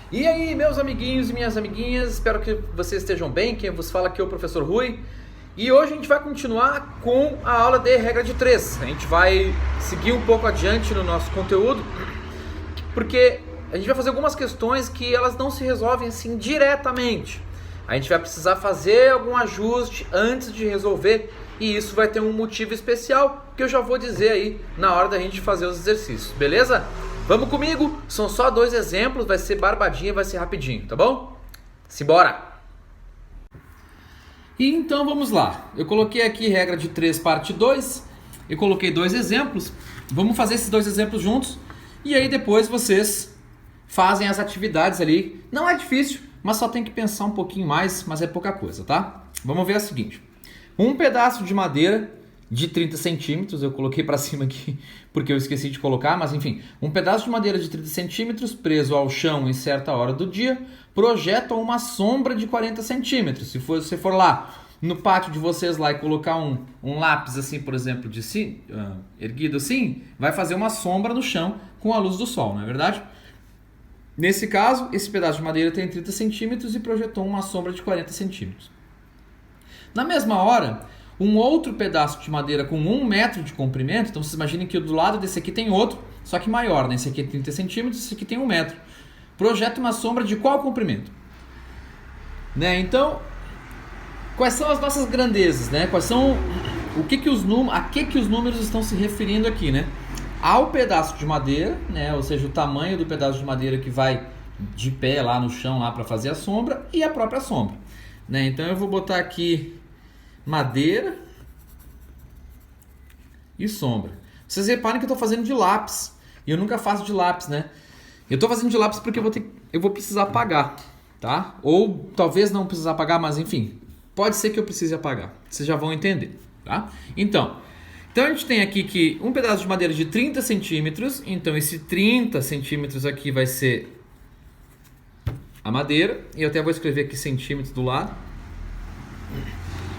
E aí, meus amiguinhos e minhas amiguinhas, espero que vocês estejam bem. Quem vos fala aqui é o professor Rui. E hoje a gente vai continuar com a aula de regra de 3. A gente vai seguir um pouco adiante no nosso conteúdo, porque a gente vai fazer algumas questões que elas não se resolvem assim diretamente. A gente vai precisar fazer algum ajuste antes de resolver, e isso vai ter um motivo especial que eu já vou dizer aí na hora da gente fazer os exercícios, beleza? Vamos comigo, são só 2 exemplos, vai ser barbadinha, vai ser rapidinho, tá bom? Simbora! E então vamos lá, eu coloquei aqui regra de 3 parte 2, eu coloquei 2 exemplos, vamos fazer esses 2 exemplos juntos, e aí depois vocês fazem as atividades ali. Não é difícil, mas só tem que pensar um pouquinho mais, mas é pouca coisa, tá? Vamos ver o seguinte, um pedaço de madeira de 30 centímetros, eu coloquei para cima aqui porque eu esqueci de colocar, mas enfim, um pedaço de madeira de 30 centímetros preso ao chão em certa hora do dia projeta uma sombra de 40 centímetros. Se você for lá no pátio de vocês lá e colocar um lápis assim, por exemplo, erguido assim, vai fazer uma sombra no chão com a luz do sol, não é verdade? Nesse caso, esse pedaço de madeira tem 30 centímetros e projetou uma sombra de 40 centímetros. Na mesma hora, um outro pedaço de madeira com 1 metro de comprimento, então vocês imaginem que do lado desse aqui tem outro, só que maior, né? Esse aqui é 30 centímetros, esse aqui tem 1 metro. Projeta uma sombra de qual comprimento? Né? Então, quais são as nossas grandezas, né? Quais são, a que os números estão se referindo aqui, né? Ao pedaço de madeira, né? Ou seja, o tamanho do pedaço de madeira que vai de pé lá no chão lá para fazer a sombra e a própria sombra, né? Então eu vou botar aqui madeira e sombra. Vocês reparem que eu estou fazendo de lápis. E eu nunca faço de lápis, né? Eu estou fazendo de lápis porque eu vou precisar apagar, tá? Ou talvez não precisar apagar, mas enfim, pode ser que eu precise apagar. Vocês já vão entender, tá? Então a gente tem aqui que um pedaço de madeira de 30 centímetros. Então esse 30 centímetros aqui vai ser a madeira. E eu até vou escrever aqui centímetros do lado.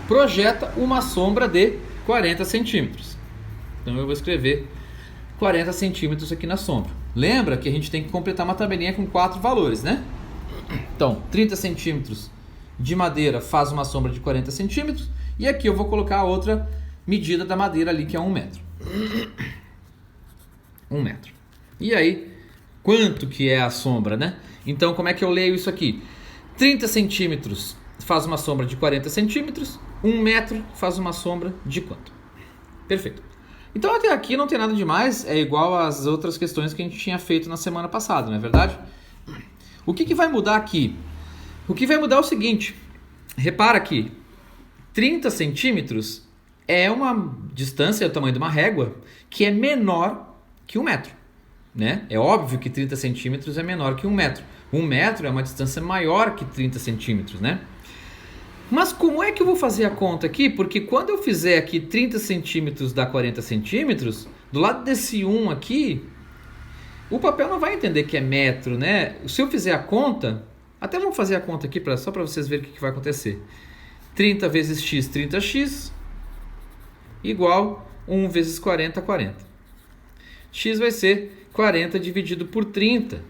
Projeta uma sombra de 40 centímetros. Então eu vou escrever 40 centímetros aqui na sombra. Lembra que a gente tem que completar uma tabelinha com 4 valores, né? Então, 30 centímetros de madeira faz uma sombra de 40 centímetros. E aqui eu vou colocar a outra medida da madeira ali, que é 1 metro. 1 metro. E aí, quanto que é a sombra, né? Então, como é que eu leio isso aqui? 30 centímetros faz uma sombra de 40 centímetros. 1 metro faz uma sombra de quanto? Perfeito. Então até aqui não tem nada demais, é igual às outras questões que a gente tinha feito na semana passada, não é verdade? O que vai mudar aqui? O que vai mudar é o seguinte, repara aqui, 30 centímetros é uma distância, é o tamanho de uma régua, que é menor que 1 metro, né? É óbvio que 30 centímetros é menor que 1 metro. 1 metro é uma distância maior que 30 centímetros, né? Mas como é que eu vou fazer a conta aqui? Porque quando eu fizer aqui 30 centímetros dá 40 centímetros, do lado desse 1 aqui, o papel não vai entender que é metro, né? Se eu fizer a conta, até vamos fazer a conta aqui só para vocês verem o que vai acontecer. 30 vezes x, 30x, igual 1 vezes 40, 40. X vai ser 40 dividido por 30,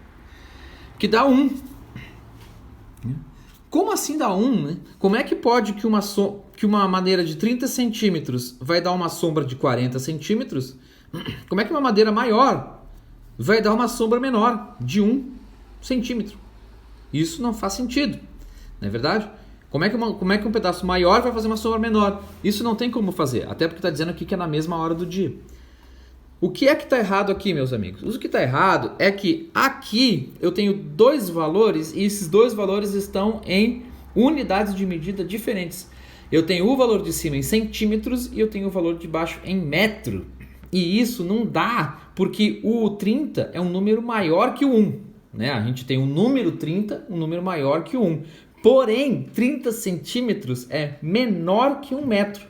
que dá 1. Como assim dá 1, né? Como é que pode que uma madeira de 30 centímetros vai dar uma sombra de 40 centímetros? Como é que uma madeira maior vai dar uma sombra menor de 1 centímetro? Isso não faz sentido, não é verdade? Como é que um pedaço maior vai fazer uma sombra menor? Isso não tem como fazer, até porque está dizendo aqui que é na mesma hora do dia. O que é que está errado aqui, meus amigos? O que está errado é que aqui eu tenho 2 valores e esses 2 valores estão em unidades de medida diferentes. Eu tenho o valor de cima em centímetros e eu tenho o valor de baixo em metro. E isso não dá, porque o 30 é um número maior que o 1. Né? A gente tem um número 30, um número maior que o 1. Porém, 30 centímetros é menor que 1 metro.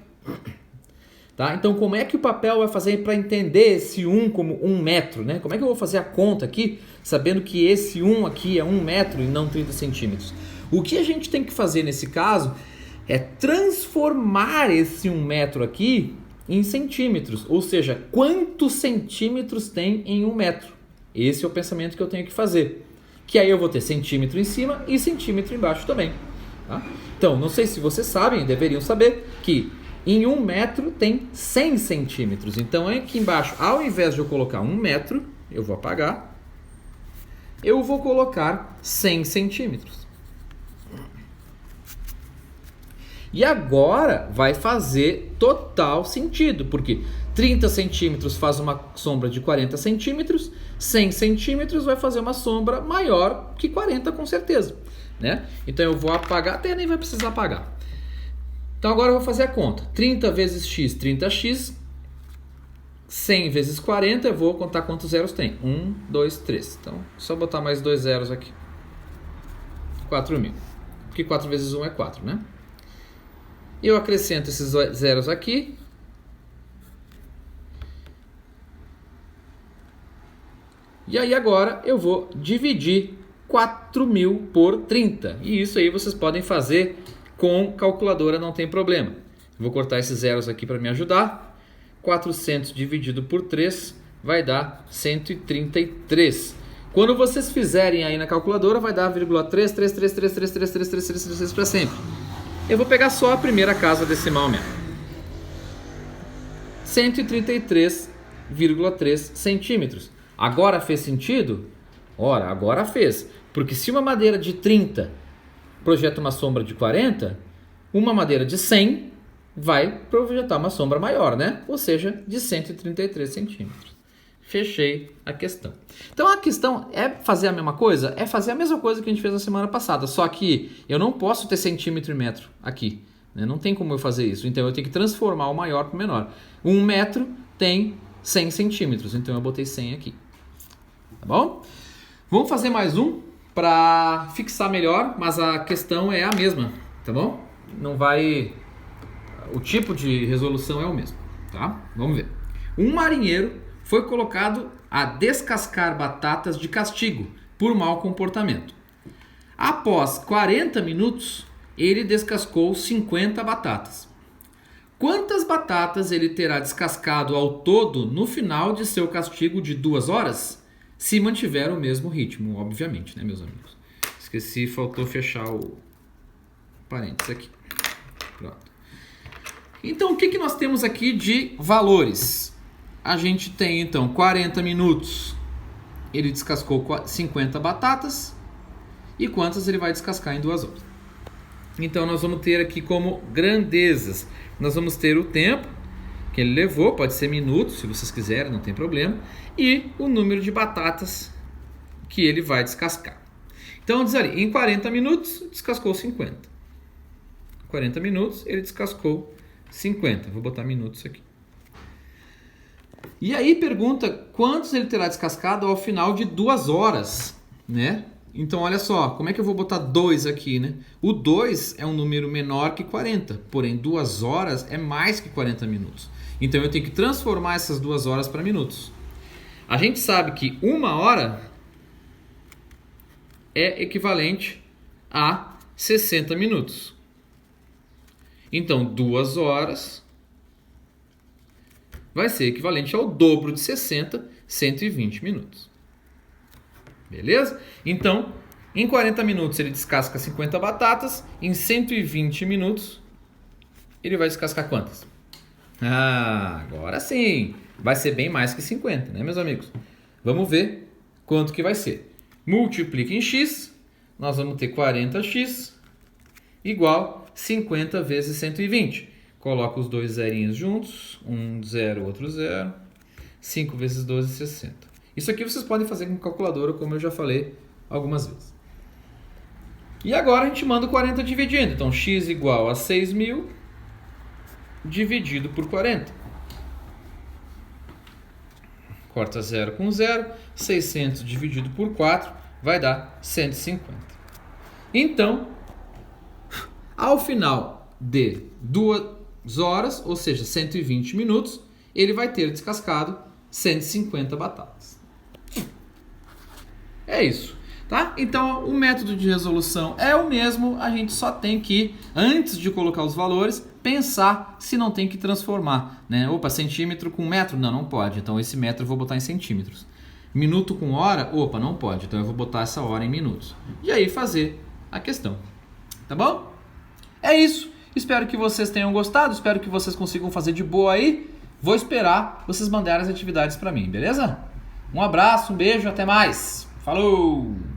Tá? Então, como é que o papel vai fazer para entender esse 1 como 1 metro? Né? Como é que eu vou fazer a conta aqui, sabendo que esse 1 aqui é 1 metro e não 30 centímetros? O que a gente tem que fazer nesse caso é transformar esse 1 metro aqui em centímetros. Ou seja, quantos centímetros tem em 1 metro? Esse é o pensamento que eu tenho que fazer. que aí eu vou ter centímetro em cima e centímetro embaixo também. Tá? Então, não sei se vocês sabem, deveriam saber, que em 1 metro tem 100 centímetros. Então, aqui embaixo, ao invés de eu colocar 1 metro, eu vou apagar, eu vou colocar 100 centímetros. E agora vai fazer total sentido, porque 30 centímetros faz uma sombra de 40 centímetros, 100 centímetros vai fazer uma sombra maior que 40 com certeza, né? Então eu vou apagar, até nem vai precisar apagar. Então agora eu vou fazer a conta. 30 vezes x, 30x, 100 vezes 40, eu vou contar quantos zeros tem. 1, 2, 3. Então, só botar mais 2 zeros aqui. 4.000. Porque 4 vezes 1 é 4, né? Eu acrescento esses zeros aqui. E aí agora eu vou dividir 4.000 por 30. E isso aí vocês podem fazer com calculadora, não tem problema. Vou cortar esses zeros aqui para me ajudar. 400 dividido por 3 vai dar 133. Quando vocês fizerem aí na calculadora, vai dar 0,333333333 para sempre. Eu vou pegar só a primeira casa decimal mesmo. 133,3 centímetros. Agora fez sentido? Ora, agora fez. Porque se uma madeira de 30 projeta uma sombra de 40, uma madeira de 100 vai projetar uma sombra maior, né? Ou seja, de 133 centímetros. Fechei a questão. Então a questão é fazer a mesma coisa? É fazer a mesma coisa que a gente fez na semana passada, só que eu não posso ter centímetro e metro aqui, né? Não tem como eu fazer isso, então eu tenho que transformar o maior para o menor. 1 metro tem 100 centímetros, então eu botei 100 aqui. Tá bom? Vamos fazer mais um para fixar melhor, mas a questão é a mesma, tá bom? Não vai... O tipo de resolução é o mesmo, tá? Vamos ver. Um marinheiro foi colocado a descascar batatas de castigo por mau comportamento. Após 40 minutos, ele descascou 50 batatas. Quantas batatas ele terá descascado ao todo no final de seu castigo de 2 horas? Se mantiver o mesmo ritmo, obviamente, né, meus amigos? Esqueci, faltou fechar o parênteses aqui. Pronto. Então, o que nós temos aqui de valores? A gente tem, então, 40 minutos, ele descascou 50 batatas. E quantas ele vai descascar em 2 horas? Então, nós vamos ter aqui como grandezas. Nós vamos ter o tempo que ele levou, pode ser minutos, se vocês quiserem, não tem problema. E o número de batatas que ele vai descascar. Então, diz ali, em 40 minutos, descascou 50. 40 minutos, ele descascou 50. Vou botar minutos aqui. E aí pergunta quantos ele terá descascado ao final de 2 horas, né? Então olha só, como é que eu vou botar 2 aqui, né? O 2 é um número menor que 40, porém 2 horas é mais que 40 minutos. Então eu tenho que transformar essas 2 horas para minutos. A gente sabe que 1 hora é equivalente a 60 minutos. Então 2 horas vai ser equivalente ao dobro de 60, 120 minutos. Beleza? Então, em 40 minutos ele descasca 50 batatas, em 120 minutos ele vai descascar quantas? Ah, agora sim! Vai ser bem mais que 50, né, meus amigos? Vamos ver quanto que vai ser. Multiplica em x, nós vamos ter 40x igual 50 vezes 120. Coloca os dois zerinhos juntos. 1, 0, outro 0. 5 vezes 12, 60. Isso aqui vocês podem fazer com calculadora, como eu já falei algumas vezes. E agora a gente manda o 40 dividindo. Então, x igual a 6.000 dividido por 40. Corta 0 com 0. 600 dividido por 4 vai dar 150. Então, ao final de 2 horas, ou seja, 120 minutos, ele vai ter descascado 150 batatas. É isso, tá? Então, o método de resolução é o mesmo, a gente só tem que, antes de colocar os valores, pensar se não tem que transformar, né? Opa, centímetro com metro? Não, não pode. Então, esse metro eu vou botar em centímetros. minuto com hora, opa, não pode, então eu vou botar essa hora em minutos. E aí fazer a questão, tá bom? É isso, espero que vocês tenham gostado, espero que vocês consigam fazer de boa aí. Vou esperar vocês mandarem as atividades para mim, beleza? Um abraço, um beijo, até mais. Falou!